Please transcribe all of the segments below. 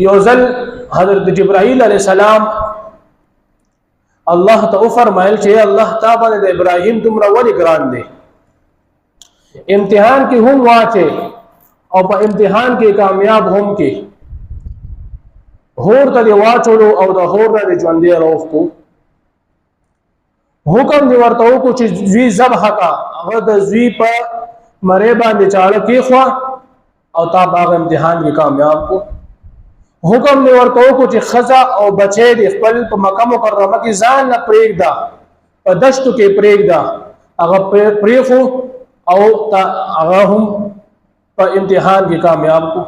یو ځل حضرت جبرائیل علیہ السلام الله ته فرمایل چې الله تعالی د ابراهیم دومره ولې ګران دی، امتحان کې هم واچي او په امتحان کې کامیاب هم کې، هور ته واچولو او د هور نه ژوندې روح کو، حکم دی ورته وکړو چې زوی ذبح کا، هغه د زوی په مړې باندې چاړه کېښوه او تا باغ امتحان کې کامیاب کو، حکم دی ورته وکړو چې ښځه او بچی د خپل په مکه مکرمه کې ځان نه پرېږده، په دشتو کې پرېږده، هغه پرېښو او هغه هم په امتحان کې کامیاب کو.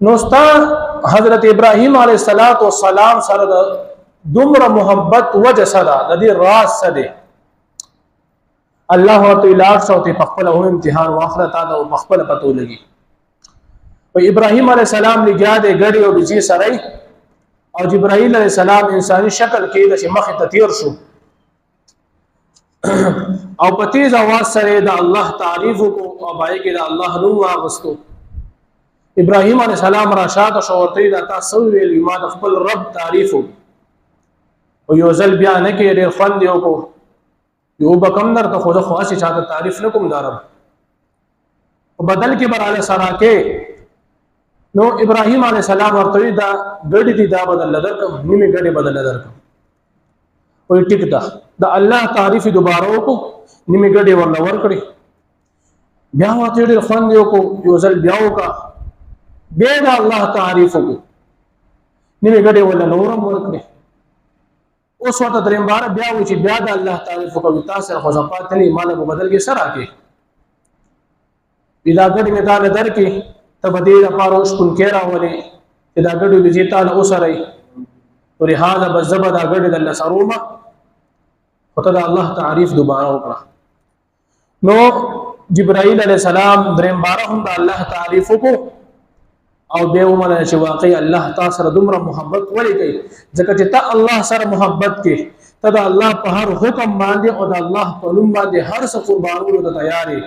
نو ستا حضرت ابراهیم علیه السلام سره د دومره محبت وجه سره د دې راز څه دی؟ الله ورته لاړ شو ته په خپله هم امتحان واخله، تا ته په خپله پته ولګي. و ابراهیم علیه السلام لګیا دی ګډې او بجې سره، او جبرائیل علیه السلام انساني شکل کې داسې مخې ته تېر شو او په تیز اواز سره د الله تعریف وکړو او باندې کې د الله نوم واغستو. ابراهیم علیه السلام را شاته شو ورته دا تاسو ویل ما د خپل رب تعریف او یو ځل بیا نه کې ډېر خوند یو کو یو بکم درته خو خو اسی چاته تعریف نکوم دارم په بدل کې براله سره کې. نو ابراهیم علیه السلام ورته دا ګډې دي دا بدل درکم، نیمه ګډې بدل درکم، وای ټیک ده د الله تعریف دوباره وکړو، نیمه ګډې ورله ورکړي، بیا ورته ډېر خوند یو کو یو ځل بیا وکړه، بیا د الله تعریف وکړو، نیمه ګډې ورله نورم ورکړي. اوس ورته دریم بار بیا وایي چې بیا د الله تعریف وکړو، تاسو سره خو زپات نه مال په بدل کې سره کې دا ګډې مې تعالی درکې ته به دې لپاره اوس کوم کې راولې چې دا ګډې دې تعالی اوسره ولهذا بزبد اګړې د الله سرومه وته د الله تعریف دوباره وکړه. نو جبرائیل علیہ السلام دریم بار هم د الله تعریف وکړو او به ومنه چې واقعي الله تاسو سره دومره محبت ولې کوي، ځکه چې ته الله سره محبت کې ته د الله په هر حکم باندې او د الله په نوم باندې هر څه قربانولو ته تیار یې،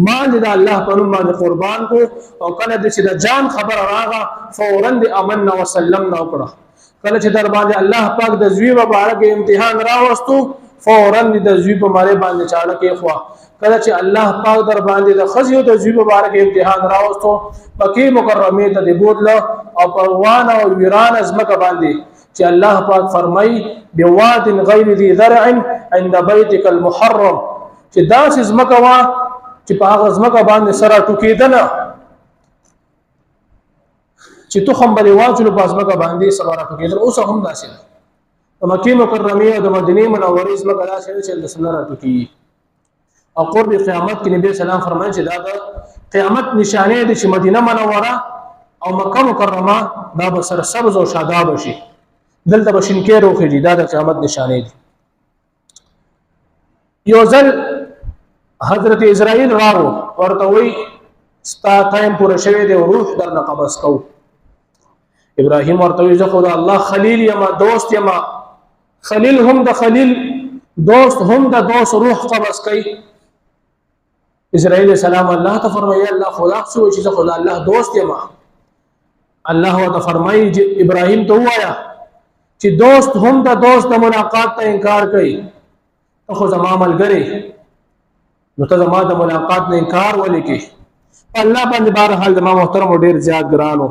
باندې د الله په نوم باندې قربان کو او کله چې د جان خبر راغه فورا د امن وسلمنا وکړه. کله چې در باندې الله پاک د زوی مبارک امتحان راوستو فورا د زوی په ماره باندې چاړه کې خو، کله چې الله پاک در باندې د خزیو د زوی مبارک امتحان راوستو مکه مکرمه ته د بوتله او پروان او ویران ازمکه باندې چې الله پاک فرمای بواد غیر ذی زرع عند بیتک المحرم، چې داس ازمکه وا چې په هغه ازمکه باندې سره ټوکیدنه چې تو خم بلی واجلو پاسمکه باندې سره ټوکیدل، اوس هم داسې ده. د مکه مکرمه او د مدینه منورې ازمکه داسې ده چې د سره ټوکی او قرب قیامت کې نبی سلام فرمایي چې دا د قیامت نشانه دي چې مدینه منوره او مکه مکرمه دا به سره سبز او شاداب شي، دلته به شینکې روخي دا د قیامت نشانه دي. یو ځل حضرت اسرائیل راو ورته وی ستا ټایم پوره شوی دی روح درنه قبض کو. ابراهیم ورته وی زه خو د الله خلیل یم، دوست یم، خلیل هم د خلیل دوست هم د دوست روح قبض کوي. اسرائیل السلام الله ته فرمایي الله خدا څه چې زه خدا الله دوست یم. الله ته فرمایي ابراهیم ته وایا چې دوست هم د دوست د ملاقات ته انکار کوي، ته خو زما ملګری نو ته زما د ملاقات نه انکار ولې کوي؟ الله باندې بهر حال د ما محترم ډیر زیات ګرانو